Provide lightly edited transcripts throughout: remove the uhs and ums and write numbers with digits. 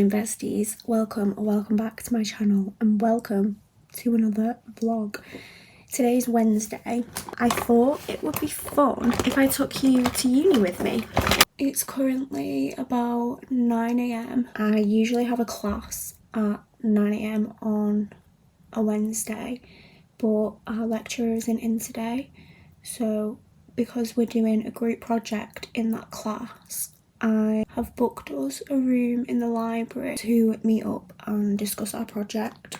morning besties, welcome back to my channel and welcome to another vlog. Today's Wednesday. I thought it would be fun if I took you to uni with me. It's currently about 9 a.m. I usually have a class at 9 a.m. on a Wednesday, but our lecturer isn't in today, so because we're doing a group project in that class, I have booked us a room in the library to meet up and discuss our project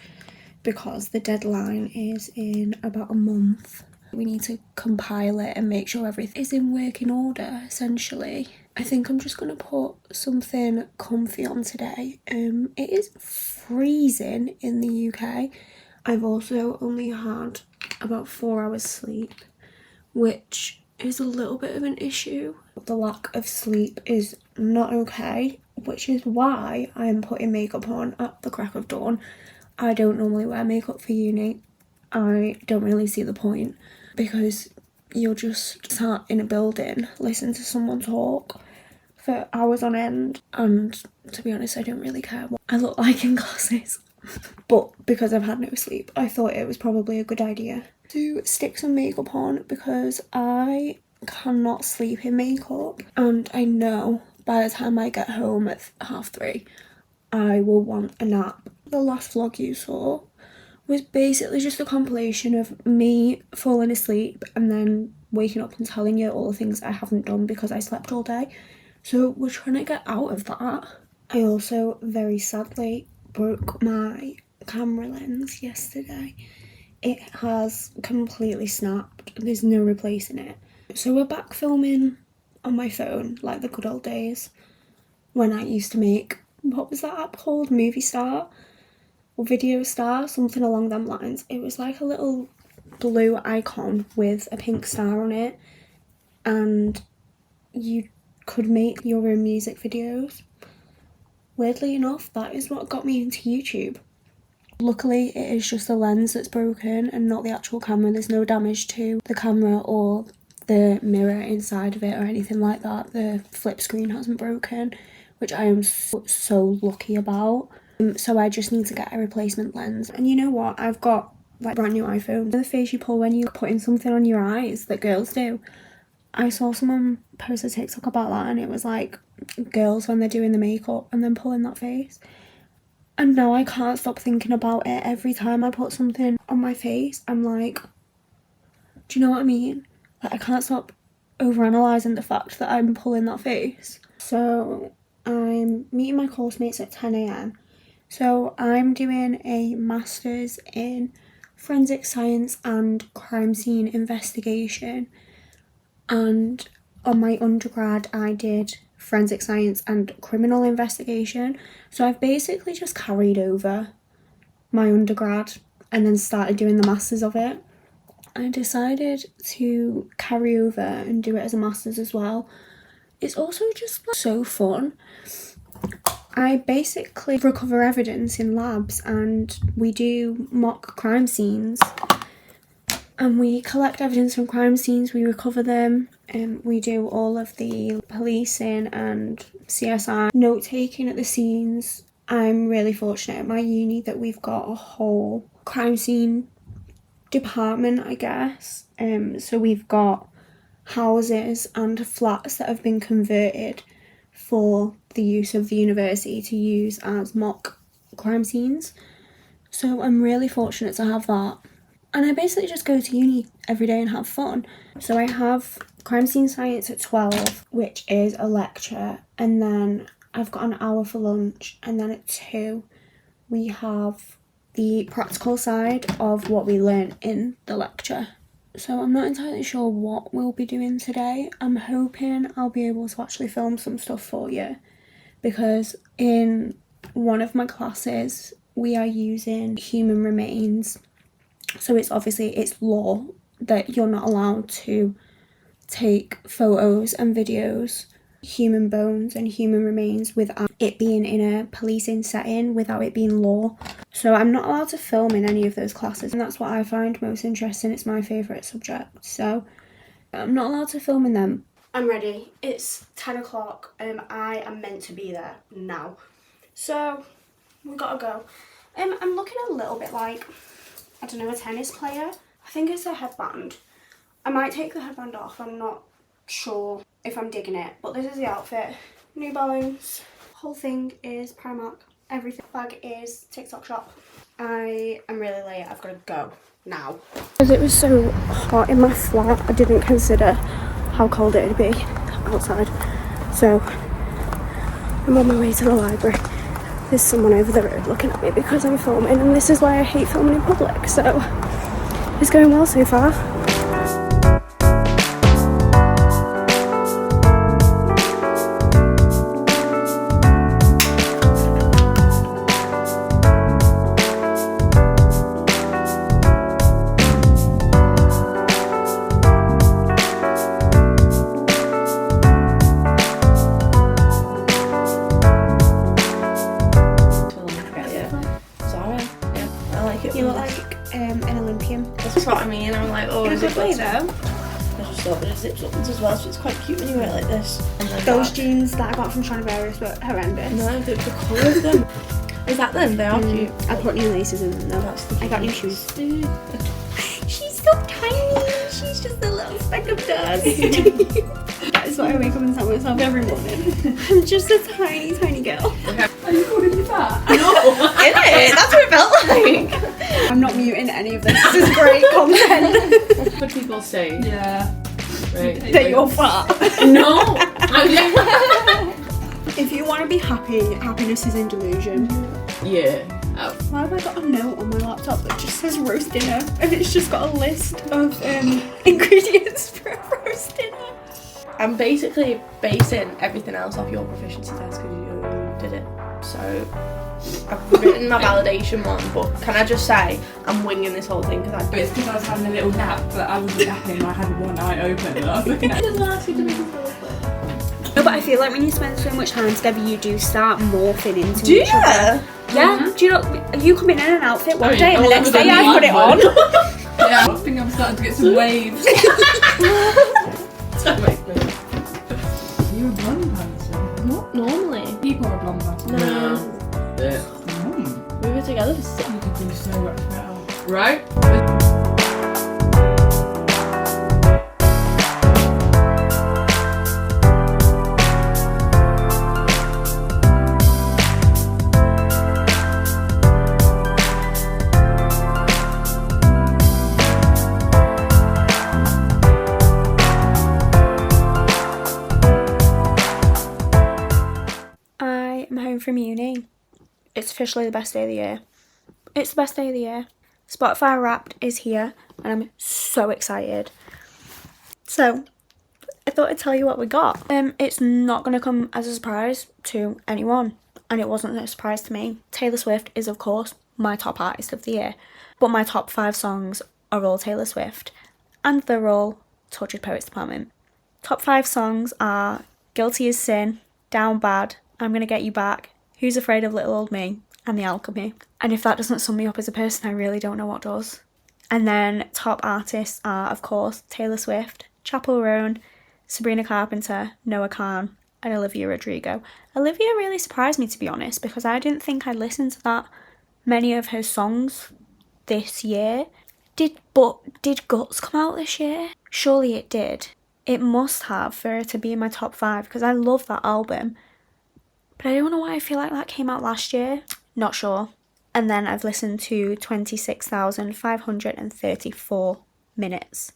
because the deadline is in about a month. We need to compile it and make sure everything is in working order, essentially. I think I'm just going to put something comfy on today. It is freezing in the UK. I've also only had about 4 hours sleep, which is a little bit of an issue. The lack of sleep is not okay, which is why I'm putting makeup on at the crack of dawn. I don't normally wear makeup for uni. I don't really see the point because you'll just sat in a building, listen to someone talk for hours on end, and to be honest, I don't really care what I look like in glasses. But because I've had no sleep, I thought it was probably a good idea to stick some makeup on because I cannot sleep in makeup, and I know by the time I get home at 3:30 I will want a nap. The last vlog you saw was basically just a compilation of me falling asleep and then waking up and telling you all the things I haven't done because I slept all day. So we're trying to get out of that. I also very sadly broke my camera lens yesterday. It has completely snapped. There's no replacing it. So we're back filming on my phone like the good old days when I used to make, what was that app called? Movie Star or Video Star, something along them lines. It was like a little blue icon with a pink star on it, and you could make your own music videos. Weirdly enough, that is what got me into YouTube. Luckily, it is just the lens that's broken and not the actual camera. There's no damage to the camera or the mirror inside of it or anything like that. The flip screen hasn't broken, which I am so lucky about. So I just need to get a replacement lens. And you know what? I've got like brand new iPhone. The face you pull when you're putting something on your eyes that girls do. I saw someone post a TikTok about that, and it was like girls when they're doing the makeup and then pulling that face. And now I can't stop thinking about it. Every time I put something on my face, I'm like, do you know what I mean? Like, I can't stop overanalyzing the fact that I'm pulling that face. So I'm meeting my course mates at 10 a.m. So I'm doing a master's in forensic science and crime scene investigation. And on my undergrad, I did forensic science and criminal investigation. So I've basically just carried over my undergrad and then started doing the masters of it. I decided to carry over and do it as a master's as well. It's also just like so fun. I basically recover evidence in labs, and we do mock crime scenes. And we collect evidence from crime scenes, we recover them, and we do all of the policing and CSI note-taking at the scenes. I'm really fortunate at my uni that we've got a whole crime scene department, I guess. So we've got houses and flats that have been converted for the use of the university to use as mock crime scenes. So I'm really fortunate to have that. And I basically just go to uni every day and have fun. So I have crime scene science at 12, which is a lecture, and then I've got an hour for lunch, and then at 2 we have the practical side of what we learn in the lecture. So I'm not entirely sure what we'll be doing today. I'm hoping I'll be able to actually film some stuff for you, because in one of my classes we are using human remains. So it's law that you're not allowed to take photos and videos, human bones and human remains, without it being in a policing setting, without it being law. So I'm not allowed to film in any of those classes, and that's what I find most interesting. It's my favourite subject, so I'm not allowed to film in them. I'm ready. It's 10 o'clock. I am meant to be there now. So we gotta go. I'm looking a little bit like, I don't know, a tennis player. I think it's a headband. I might take the headband off. I'm not sure if I'm digging it, but this is the outfit. New Balance. Whole thing is Primark. Everything. Bag is TikTok shop. I am really late. I've got to go now. Because it was so hot in my flat, I didn't consider how cold it would be outside. So I'm on my way to the library. There's someone over the road looking at me because I'm filming, and this is why I hate filming in public. So it's going well so far. You look like an Olympian. That's what I mean. I'm like, oh, is it way though? I just thought it zips up as well, so it's quite cute when you wear it like this. Those jeans that I got from Stradivarius were horrendous. No, the colour of them. Is that them? They are cute. I put new laces in them though. I got new shoes. She's so tiny. She's just a little speck of dust. That's why I wake up and tell myself every morning. I'm just a tiny, tiny girl. Are you calling me fat? No, innit? That's what it felt like. I'm not muting any of this. This is great content. What people say? Yeah. Right. That you're fat. No. If you want to be happy, happiness is in delusion. Yeah. Why have I got a note on my laptop that just says roast dinner? And it's just got a list of ingredients for a roast dinner. I'm basically basing everything else off your proficiency test because you did it. So I've written my validation one, but can I just say I'm winging this whole thing because It's because I was having a little nap, but I wasn't napping and I had one eye open and I was looking at it. No, but I feel like when you spend so much time together, you do start morphing into Do each other. Yeah. Do you know, you come in an outfit one day and the next day I put it on. Yeah, I think I'm starting to get some waves. Don't make me. Are you a blonde person? Not normally. People are a blonde person. No. We were together for 6 You could do so much better. Right? I'm home from uni. It's officially the best day of the year. It's the best day of the year. Spotify Wrapped is here and I'm so excited. So I thought I'd tell you what we got. It's not going to come as a surprise to anyone, and it wasn't a surprise to me. Taylor Swift is of course my top artist of the year, but my top 5 songs are all Taylor Swift and they're all Tortured Poets Department. Top 5 songs are Guilty as Sin, Down Bad, I'm Gonna Get You Back, Who's Afraid of Little Old Me, and The Alchemy. And if that doesn't sum me up as a person, I really don't know what does. And then top artists are, of course, Taylor Swift, Chappell Roan, Sabrina Carpenter, Noah Kahan, and Olivia Rodrigo. Olivia really surprised me, to be honest, because I didn't think I'd listened to that many of her songs this year. Did Guts come out this year? Surely it did. It must have for it to be in my top 5 because I love that album. But I don't know why I feel like that came out last year. Not sure. And then I've listened to 26,534 minutes.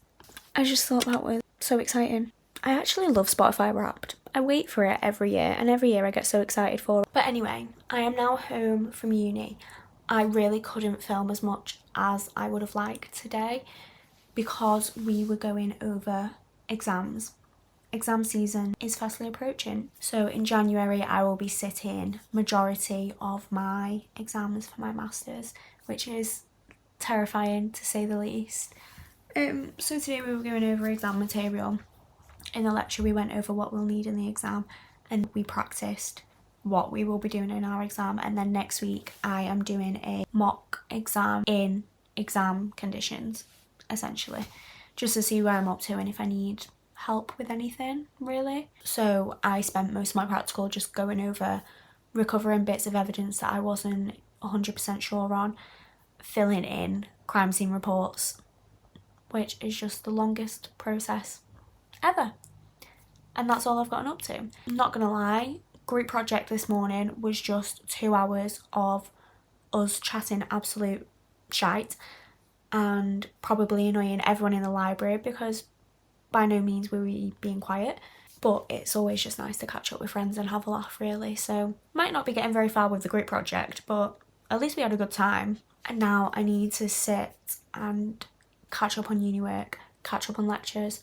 I just thought that was so exciting. I actually love Spotify Wrapped. I wait for it every year, and every year I get so excited for it. But anyway, I am now home from uni. I really couldn't film as much as I would have liked today because we were going over exams. Exam season is fastly approaching. So in January I will be sitting majority of my exams for my masters, which is terrifying to say the least. So today we were going over exam material. In the lecture we went over what we'll need in the exam and we practiced what we will be doing in our exam, and then next week I am doing a mock exam in exam conditions, essentially, just to see where I'm up to and if I need help with anything, really. So I spent most of my practical just going over recovering bits of evidence that I wasn't 100% sure on, filling in crime scene reports, which is just the longest process ever. And that's all I've gotten up to. I'm not gonna lie, group project this morning was just 2 hours of us chatting absolute shite and probably annoying everyone in the library, because by no means were we being quiet, but it's always just nice to catch up with friends and have a laugh, really. So might not be getting very far with the group project, but at least we had a good time. And now I need to sit and catch up on uni work, catch up on lectures.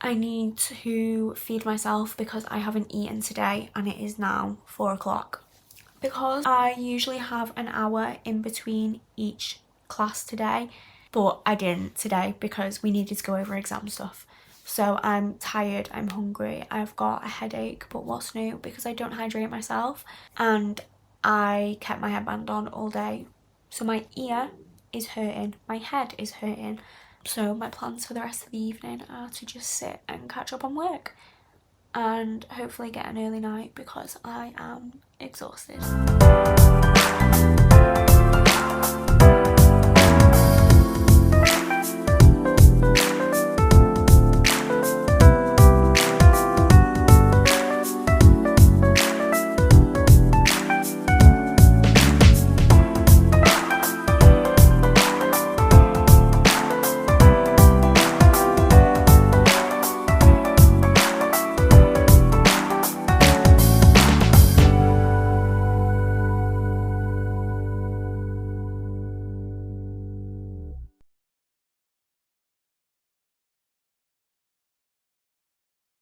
I need to feed myself because I haven't eaten today and it is now 4 o'clock. Because I usually have an hour in between each class today, but I didn't today because we needed to go over exam stuff. So I'm tired, I'm hungry, I've got a headache, but what's new? Because I don't hydrate myself and I kept my headband on all day. So my ear is hurting, my head is hurting. So my plans for the rest of the evening are to just sit and catch up on work and hopefully get an early night because I am exhausted.